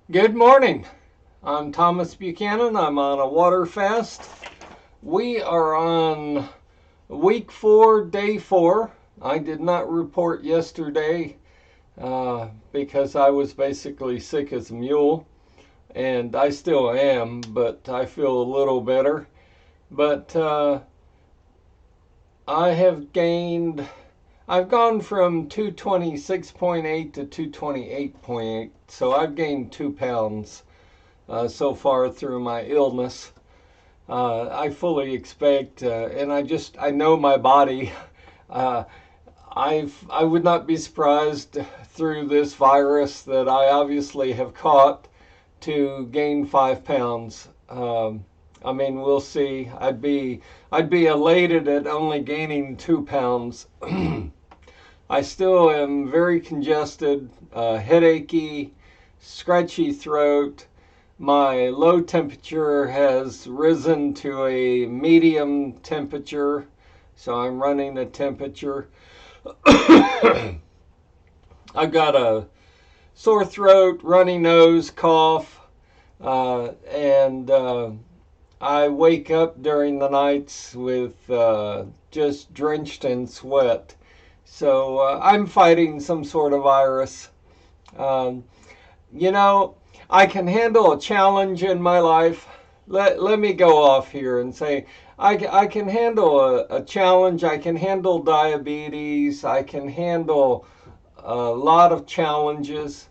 Good morning. I'm Thomas Buchanan. I'm on a Waterfast. We are on week 4, day 4. I did not report yesterday because I was basically sick as a mule, and I still am, but I feel a little better. But I have gained, I've gone from 226.8 to 228.8, so I've gained 2 pounds so far through my illness. I fully expect, and I know my body. Uh, I would not be surprised through this virus that I obviously have caught to gain 5 pounds. I mean, we'll see. I'd be elated at only gaining 2 pounds. I still am very congested, headachy, scratchy throat. My low temperature has risen to a medium temperature, so I'm running a temperature. I've got a sore throat, runny nose, cough, and I wake up during the nights with just drenched in sweat. So I'm fighting some sort of virus. Um, you know, I can handle a challenge in my life. Let me go off here and say I can handle a challenge. I can handle diabetes. I can handle a lot of challenges.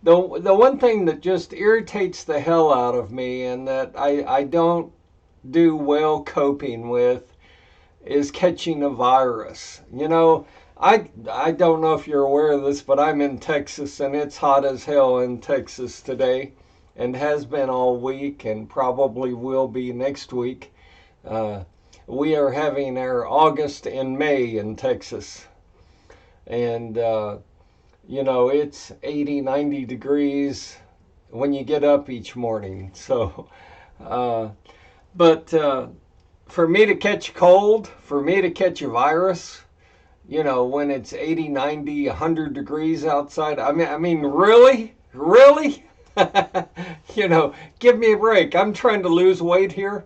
The one thing that just irritates the hell out of me and that I don't do well coping with is catching a virus. I don't know if you're aware of this, but I'm in Texas and it's hot as hell in Texas today and has been all week and probably will be next week. Uh, we are having our August and May in Texas. And, it's 80, 90 degrees when you get up each morning. So, uh, but for me to catch a cold, for me to catch a virus, when it's 80, 90, 100 degrees outside. I mean, really? Really? Give me a break. I'm trying to lose weight here.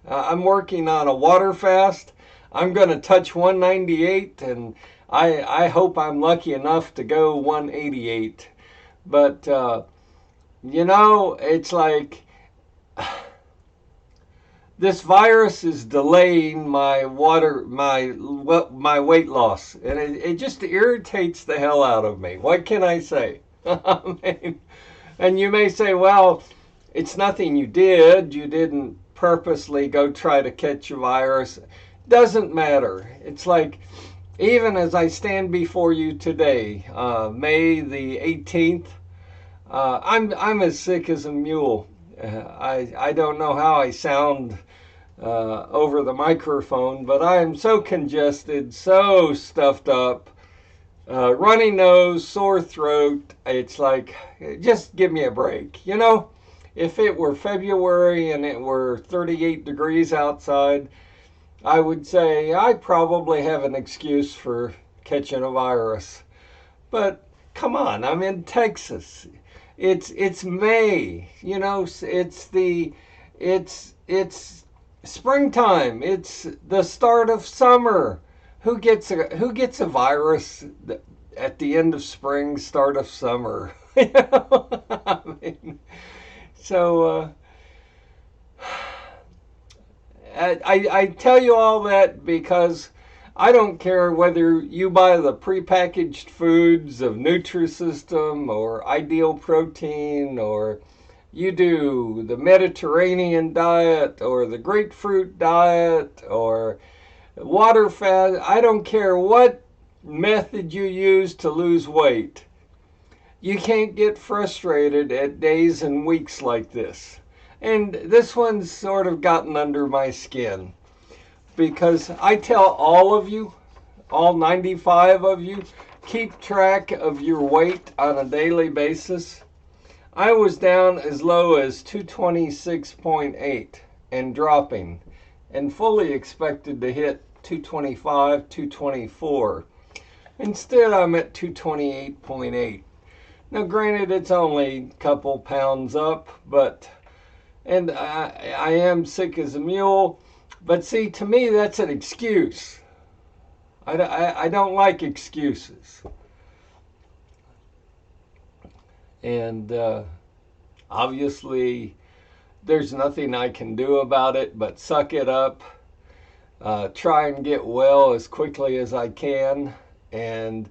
I'm working on a water fast. I'm going to touch 198, and I hope I'm lucky enough to go 188. But, it's like this virus is delaying my weight loss, and it just irritates the hell out of me. What can I say? I mean, and you may say, well, it's nothing you did. You didn't purposely go try to catch a virus. Doesn't matter. It's like, even as I stand before you today, May the 18th, I'm as sick as a mule. I don't know how I sound over the microphone, but I am so congested, so stuffed up, runny nose, sore throat. It's like, just give me a break. If it were February and it were 38 degrees outside, I would say I probably have an excuse for catching a virus. But come on, I'm in Texas. It's May. It's springtime. It's the start of summer. Who gets a virus at the end of spring, start of summer? I mean, so I tell you all that because I don't care whether you buy the prepackaged foods of Nutrisystem or Ideal Protein, or you do the Mediterranean diet or the grapefruit diet or water fast. I don't care what method you use to lose weight. You can't get frustrated at days and weeks like this. And this one's sort of gotten under my skin because I tell all of you, all 95 of you, keep track of your weight on a daily basis. I was down as low as 226.8 and dropping, and fully expected to hit 225, 224. Instead, I'm at 228.8. Now, granted, it's only a couple pounds up, but and I am sick as a mule. But see, to me, that's an excuse. I don't like excuses. And obviously, there's nothing I can do about it but suck it up, try and get well as quickly as I can, and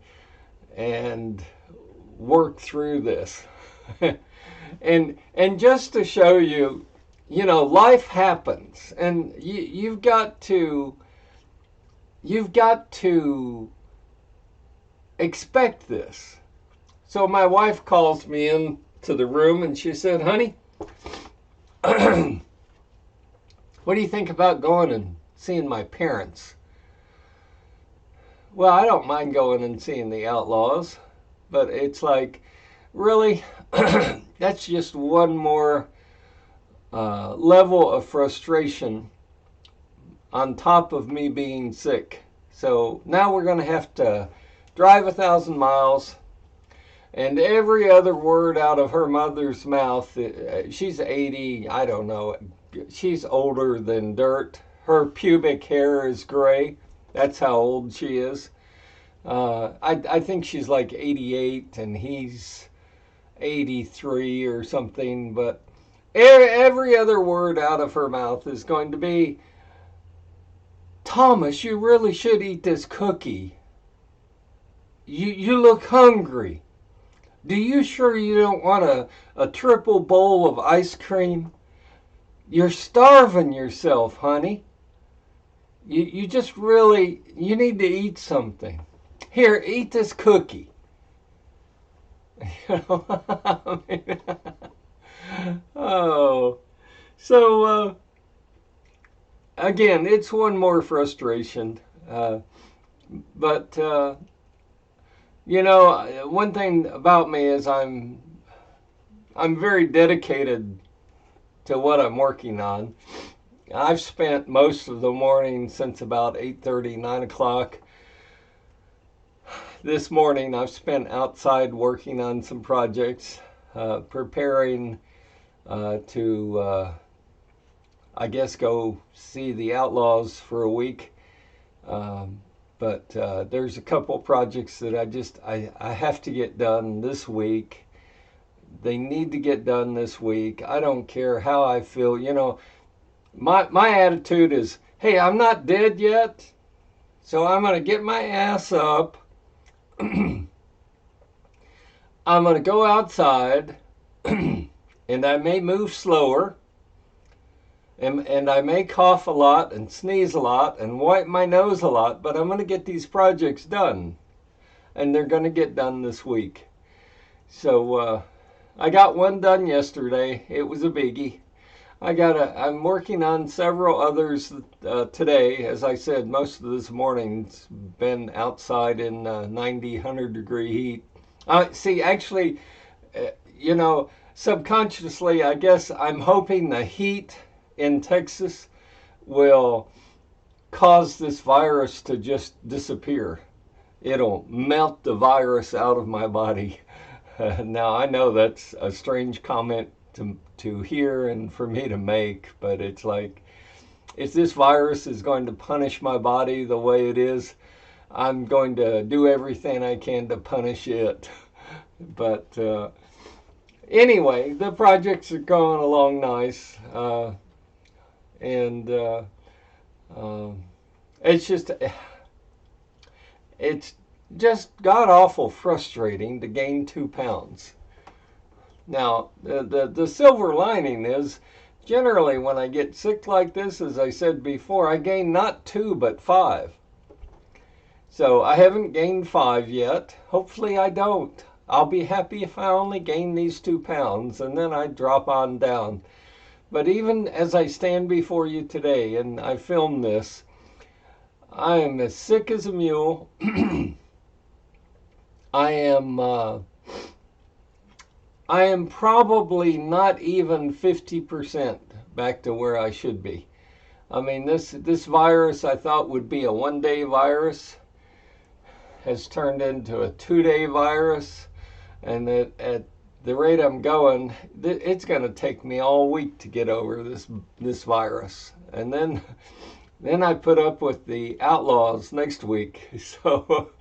and work through this. And just to show you, life happens, and you've got to expect this. So my wife calls me into the room and she said, "Honey, what do you think about going and seeing my parents?" Well, I don't mind going and seeing the Outlaws, but it's like, really? That's just one more level of frustration on top of me being sick. So now we're going to have to drive 1,000 miles, and every other word out of her mother's mouth, she's 80, I don't know, she's older than dirt. Her pubic hair is gray. That's how old she is. I think she's like 88 and he's 83 or something, but every other word out of her mouth is going to be, "Thomas, you really should eat this cookie. You look hungry. Do you sure you don't want a triple bowl of ice cream? You're starving yourself, honey. You just really, you need to eat something. Here, eat this cookie." I mean, oh, so again, it's one more frustration. But one thing about me is I'm very dedicated to what I'm working on. I've spent most of the morning since about 8:30, 9 o'clock. This morning I've spent outside working on some projects, preparing to, I guess, go see the Outlaws for a week. But there's a couple projects that I have to get done this week. They need to get done this week. I don't care how I feel. My attitude is, hey, I'm not dead yet, so I'm going to get my ass up. I'm going to go outside, and I may move slower, and I may cough a lot and sneeze a lot and wipe my nose a lot, but I'm going to get these projects done, and they're going to get done this week. So I got one done yesterday. It was a biggie. I'm working on several others today. As I said, most of this morning's been outside in 90, 100-degree heat. See, actually, subconsciously, I guess I'm hoping the heat in Texas will cause this virus to just disappear. It'll melt the virus out of my body. Now, I know that's a strange comment to hear and for me to make, but it's like, if this virus is going to punish my body the way it is, I'm going to do everything I can to punish it. But anyway, the projects are going along nice, and it's just god awful frustrating to gain 2 pounds. Now, the silver lining is, generally when I get sick like this, as I said before, I gain not 2 but 5. So I haven't gained 5 yet. Hopefully I don't. I'll be happy if I only gain these 2 pounds, and then I drop on down. But even as I stand before you today and I film this, I am as sick as a mule. I am probably not even 50% back to where I should be. I mean, this virus I thought would be a one-day virus has turned into a 2-day virus, And at the rate I'm going, it's going to take me all week to get over this virus. And then I put up with the outlaws next week. So,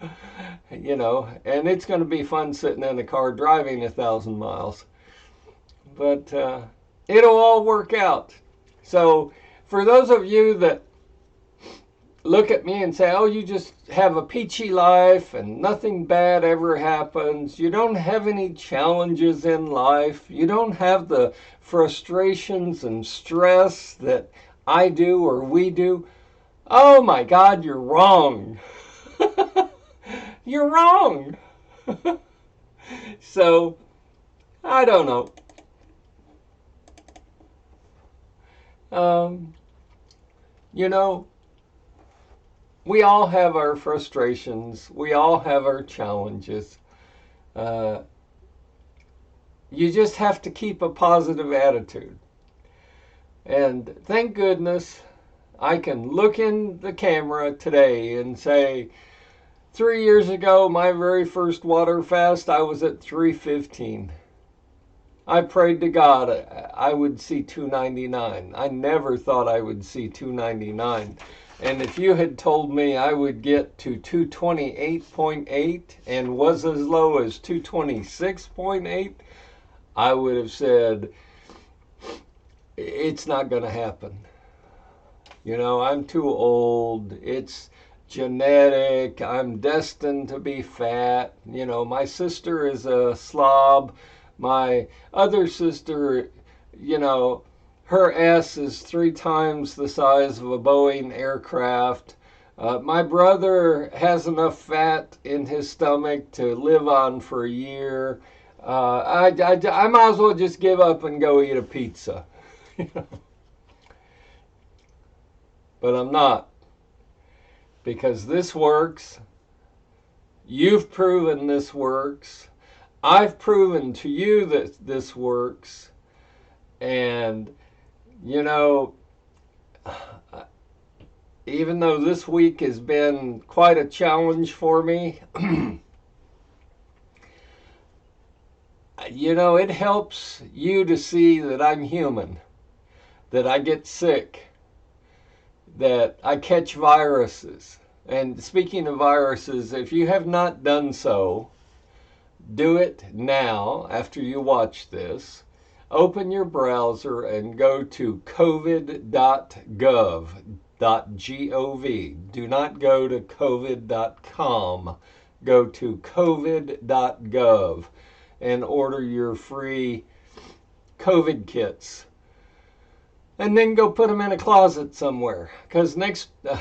and it's going to be fun sitting in the car driving 1,000 miles. But it'll all work out. So, for those of you that look at me and say, oh, you just have a peachy life and nothing bad ever happens. You don't have any challenges in life. You don't have the frustrations and stress that I do or we do. Oh my God, you're wrong. You're wrong. So, I don't know. You know, we all have our frustrations. We all have our challenges. You just have to keep a positive attitude. And thank goodness I can look in the camera today and say, 3 years ago, my very first water fast, I was at 315. I prayed to God I would see 299. I never thought I would see 299. And if you had told me I would get to 228.8 and was as low as 226.8, I would have said, it's not going to happen. I'm too old. It's genetic. I'm destined to be fat. My sister is a slob. My other sister, her ass is 3 times the size of a Boeing aircraft. My brother has enough fat in his stomach to live on for a year. I might as well just give up and go eat a pizza. But I'm not. Because this works. You've proven this works. I've proven to you that this works. And even though this week has been quite a challenge for me, it helps you to see that I'm human, that I get sick, that I catch viruses. And speaking of viruses, if you have not done so, do it now after you watch this. Open your browser and go to covid.gov.gov. Do not go to covid.com. Go to covid.gov and order your free COVID kits. And then go put them in a closet somewhere. Because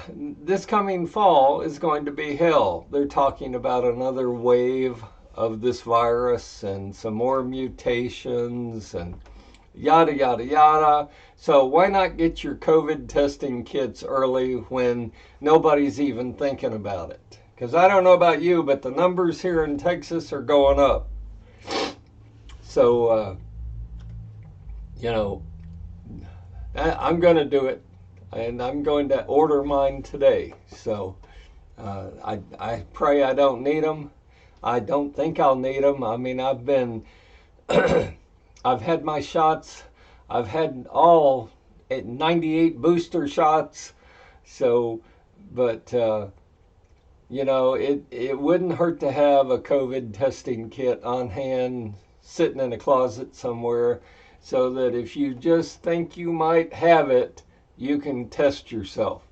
this coming fall is going to be hell. They're talking about another wave of this virus and some more mutations and yada, yada, yada. So why not get your COVID testing kits early when nobody's even thinking about it? Because I don't know about you, but the numbers here in Texas are going up. So, I'm going to do it. And I'm going to order mine today. So I pray I don't need them. I don't think I'll need them. I mean, I've had my shots. I've had all 98 booster shots. So, but, it wouldn't hurt to have a COVID testing kit on hand, sitting in a closet somewhere, so that if you just think you might have it, you can test yourself,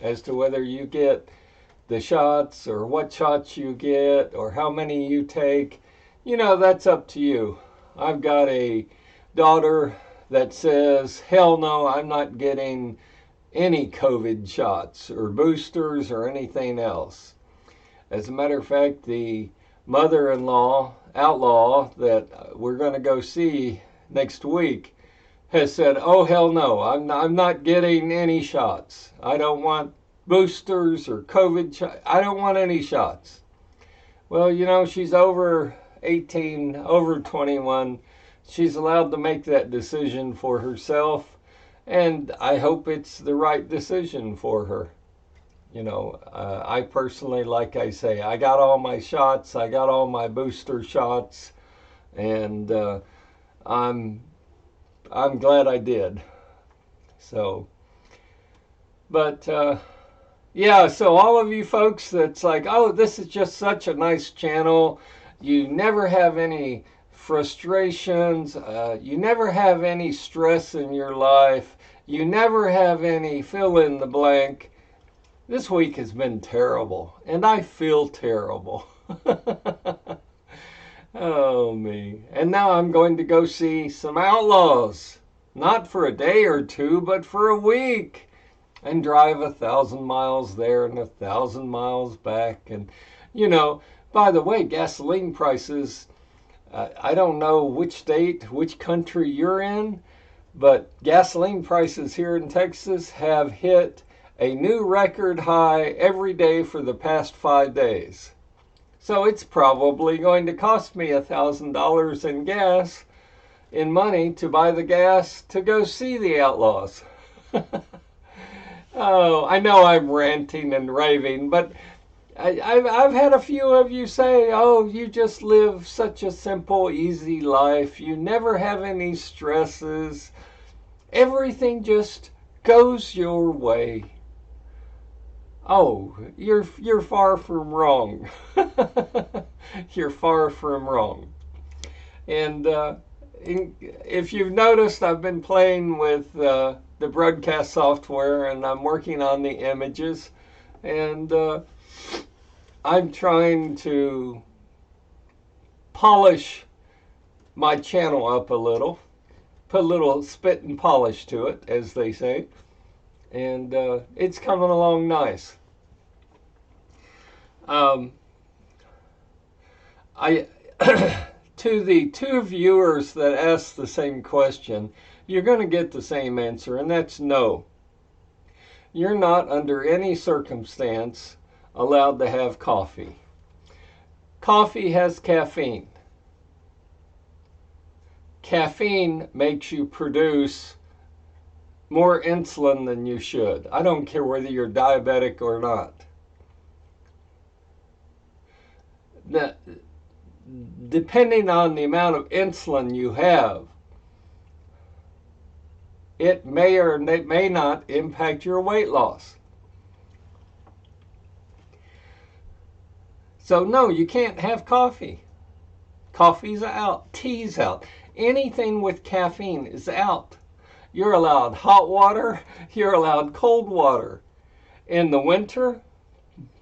as to whether you get the shots or what shots you get or how many you take. That's up to you. I've got a daughter that says, hell no, I'm not getting any COVID shots or boosters or anything else. As a matter of fact, the mother-in-law, outlaw, that we're going to go see next week, has said, oh, hell no, I'm not getting any shots. I don't want boosters or COVID shots. I don't want any shots. Well, she's over 18, over 21. She's allowed to make that decision for herself, and I hope it's the right decision for her. I personally, like I say, I got all my shots, I got all my booster shots, and I'm I'm glad I did. So, but yeah, so all of you folks that's like, oh, this is just such a nice channel. You never have any frustrations. You never have any stress in your life. You never have any fill in the blank. This week has been terrible, and I feel terrible. Oh, me. And now I'm going to go see some outlaws. Not for a day or two, but for a week. And drive 1,000 miles there and 1,000 miles back. And, by the way, gasoline prices, I don't know which state, which country you're in, but gasoline prices here in Texas have hit a new record high every day for the past 5 days. So it's probably going to cost me $1,000 in gas, in money, to buy the gas to go see the outlaws. Oh, I know I'm ranting and raving, but I've had a few of you say, oh, you just live such a simple, easy life. You never have any stresses. Everything just goes your way. Oh, you're far from wrong. You're far from wrong. And if you've noticed, I've been playing with the broadcast software, and I'm working on the images, and I'm trying to polish my channel up a little, put a little spit and polish to it, as they say. And it's coming along nice. I to the two viewers that asked the same question, you're going to get the same answer, and that's no. You're not under any circumstance allowed to have coffee. Coffee has caffeine. Caffeine makes you produce more insulin than you should. I don't care whether you're diabetic or not. Now, depending on the amount of insulin you have, it may or may not impact your weight loss. So no, you can't have coffee. Coffee's out. Tea's out. Anything with caffeine is out. You're allowed hot water. You're allowed cold water. In the winter,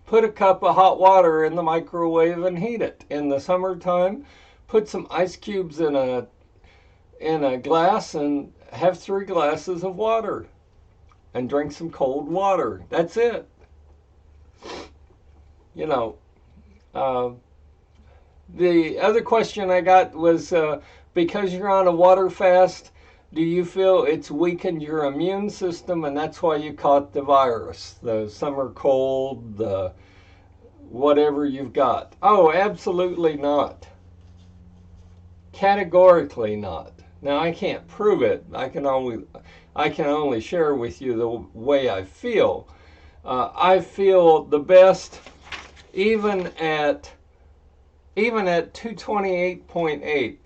put a cup of hot water in the microwave and heat it. In the summertime, put some ice cubes in a glass and have 3 glasses of water. And drink some cold water. That's it. The other question I got was, because you're on a water fast, do you feel it's weakened your immune system and that's why you caught the virus, the summer cold, the whatever you've got? Oh, absolutely not. Categorically not. Now, I can't prove it. I can only share with you the way I feel. I feel the best even at 228.8.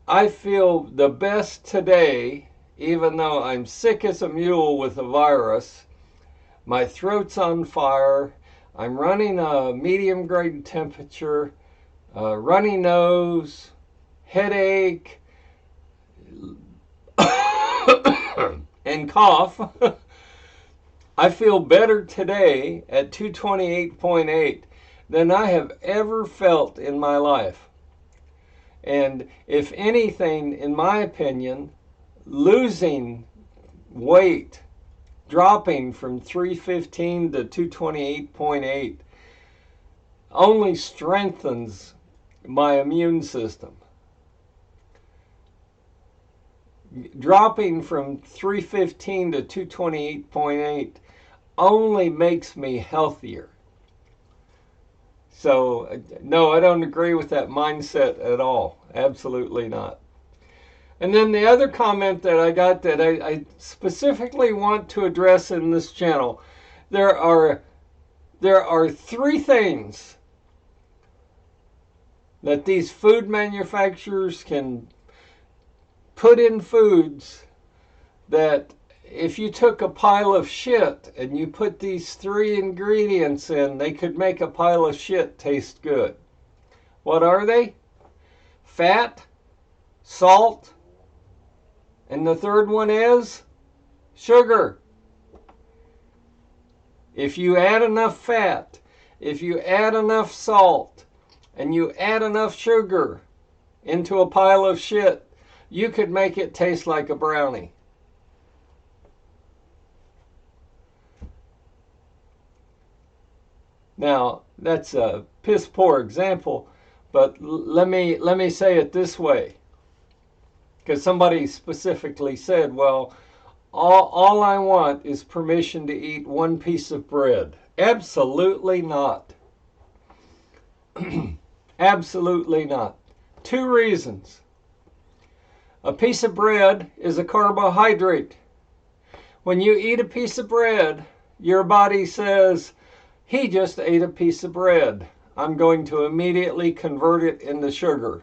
I feel the best today, even though I'm sick as a mule with the virus. My throat's on fire. I'm running a medium grade temperature, runny nose, headache, and cough. I feel better today at 228.8 than I have ever felt in my life. And if anything, in my opinion, losing weight, dropping from 315 to 228.8, only strengthens my immune system. Dropping from 315 to 228.8 only makes me healthier. So, no, I don't agree with that mindset at all. Absolutely not. And then the other comment that I got that I specifically want to address in this channel, there are There are three things that these food manufacturers can put in foods that if you took a pile of shit and you put these three ingredients in, they could make a pile of shit taste good. What are they? Fat, salt, and the third one is sugar. If you add enough fat, if you add enough salt, and you add enough sugar into a pile of shit, you could make it taste like a brownie. Now, that's a piss poor example, but let me say it this way. Because somebody specifically said, well, all I want is permission to eat one piece of bread. Absolutely not. Absolutely not. Two reasons. A piece of bread is a carbohydrate. When you eat a piece of bread, your body says, he just ate a piece of bread. I'm going to immediately convert it into sugar.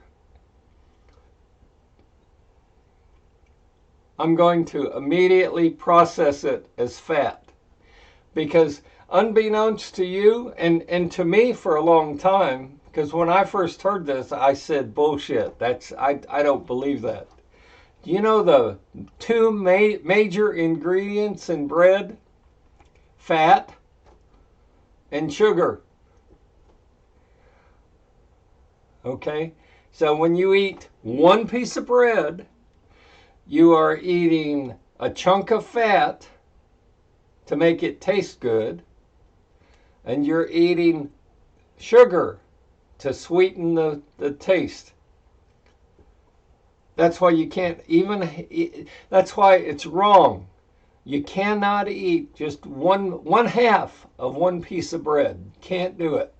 I'm going to immediately process it as fat. Because unbeknownst to you, and to me for a long time, because when I first heard this, I said, bullshit. I don't believe that. Do you know the two major ingredients in bread? Fat and sugar. Okay? So when you eat one piece of bread, you are eating a chunk of fat to make it taste good, and you're eating sugar to sweeten the taste. That's why you can't even, that's why it's wrong. You cannot eat just one half of one piece of bread. Can't do it.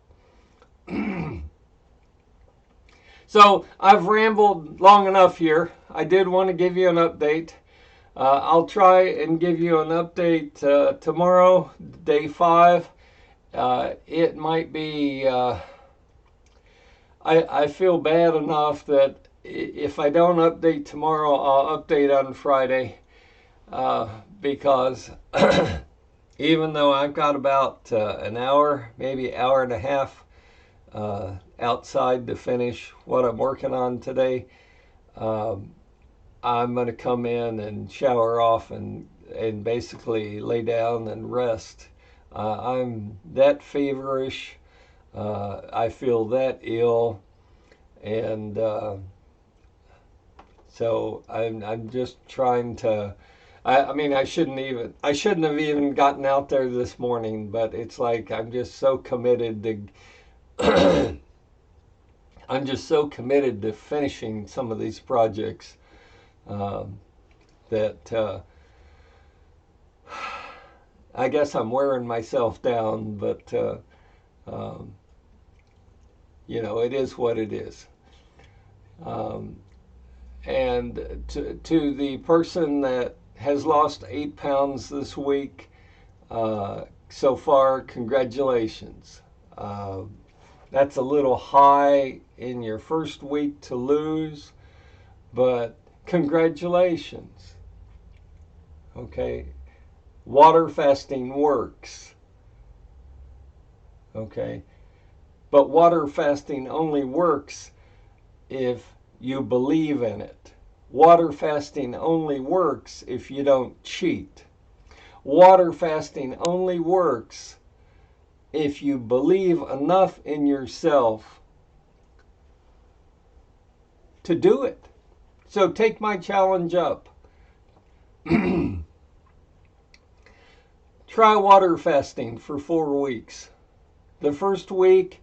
So I've rambled long enough here. I did want to give you an update. I'll try and give you an update tomorrow, day 5. It might be, I feel bad enough that if I don't update tomorrow, I'll update on Friday. Because even though I've got about an hour, maybe hour and a half outside to finish what I'm working on today, I'm going to come in and shower off and basically lay down and rest. I'm that feverish. I feel that ill, and so I'm just trying to. I mean, I shouldn't have even gotten out there this morning, but it's like I'm just so committed to. I'm just so committed to finishing some of these projects that I guess I'm wearing myself down, but you know, it is what it is. And to the person that has lost 8 pounds this week, so far, congratulations. That's a little high in your first week to lose, but congratulations. Okay? Water fasting works. Okay? But water fasting only works if you believe in it. Water fasting only works if you don't cheat. Water fasting only works if you believe enough in yourself to do it. So take my challenge up. Try water fasting for 4 weeks. The first week,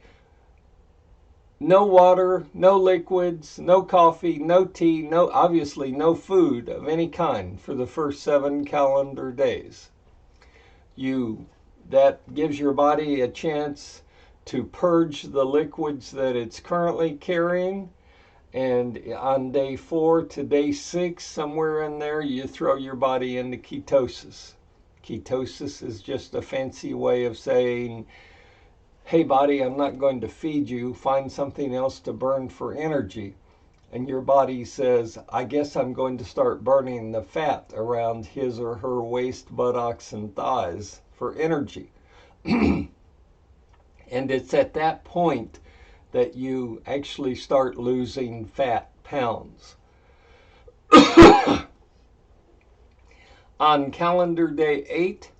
no water, no liquids, no coffee, no tea, obviously no food of any kind for the first 7 calendar days. That gives your body a chance to purge the liquids that it's currently carrying. And on day 4 to day 6, somewhere in there, you throw your body into ketosis. Ketosis is just a fancy way of saying hey body, I'm not going to feed you, find something else to burn for energy. And your body says, I guess I'm going to start burning the fat around his or her waist, buttocks, and thighs for energy. And it's at that point that you actually start losing fat pounds. On calendar day 8,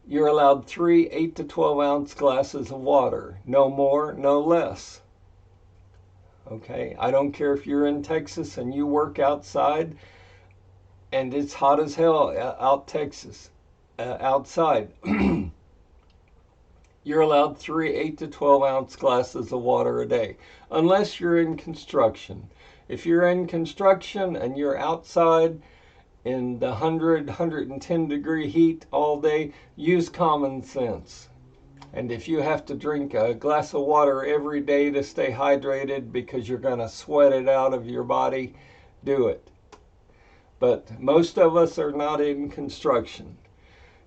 you're allowed 3 8 to 12 ounce glasses of water. No more, no less. Okay, I don't care if you're in Texas and you work outside and it's hot as hell outside. You're allowed 3 8 to 12 ounce glasses of water a day, unless you're in construction. If you're in construction and you're outside in the 110 degree heat all day, use common sense. And if you have to drink a glass of water every day to stay hydrated because you're going to sweat it out of your body, do it. But most of us are not in construction.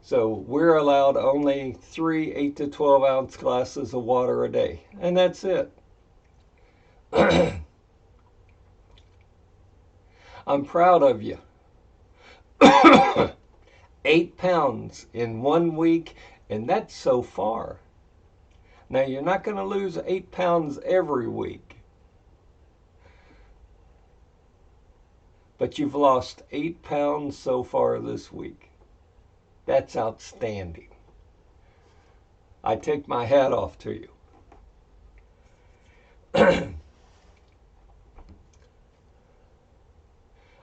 So we're allowed only 3 8 to 12 ounce glasses of water a day. And that's it. I'm proud of you. 8 pounds in 1 week, and that's so far. Now, you're not going to lose 8 pounds every week. But you've lost 8 pounds so far this week. That's outstanding. I take my hat off to you.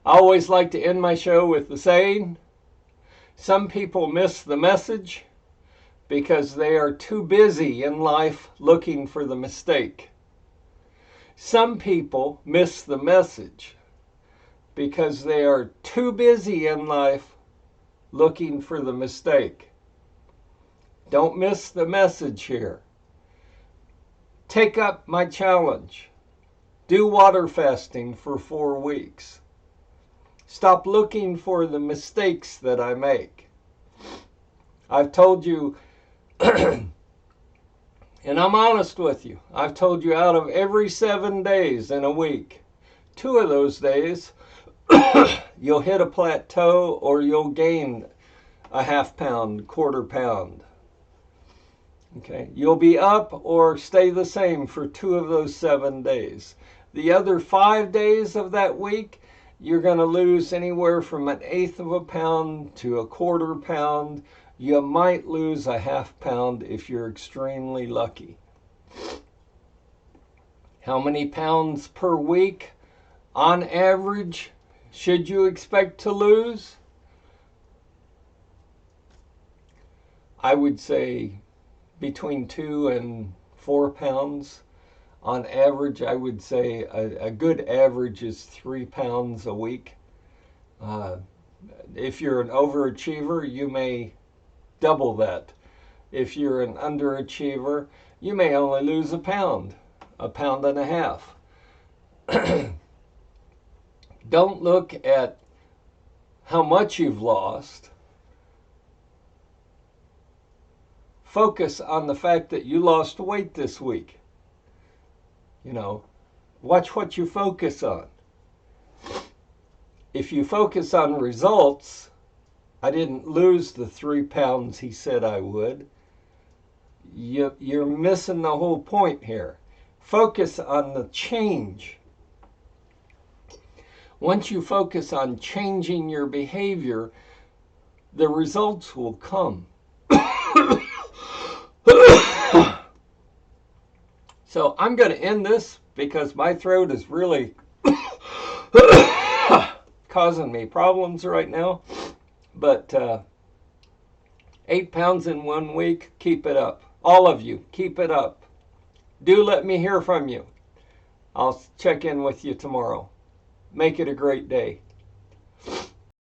I always like to end my show with the saying, some people miss the message because they are too busy in life looking for the mistake. Some people miss the message because they are too busy in life looking for the mistake. Don't miss the message here. Take up my challenge. Do water fasting for 4 weeks. Stop looking for the mistakes that I make. I've told you, and I'm honest with you, I've told you out of every 7 days in a week, 2 of those days, you'll hit a plateau or you'll gain a half pound, quarter pound. Okay, you'll be up or stay the same for 2 of those 7 days. The other 5 days of that week, you're going to lose anywhere from 1/8 of a pound to a quarter pound. You might lose a half pound if you're extremely lucky. How many pounds per week, on average, should you expect to lose? I would say between 2 and 4 pounds. On average, I would say a good average is 3 pounds a week. If you're an overachiever, you may double that. If you're an underachiever, you may only lose a pound and a half. Don't look at how much you've lost. Focus on the fact that you lost weight this week. You know, watch what you focus on. If you focus on results, I didn't lose the 3 pounds he said I would. You're missing the whole point here. Focus on the change. Once you focus on changing your behavior, the results will come. So I'm going to end this because my throat is really causing me problems right now. But 8 pounds in 1 week, keep it up. All of you, keep it up. Do let me hear from you. I'll check in with you tomorrow. Make it a great day.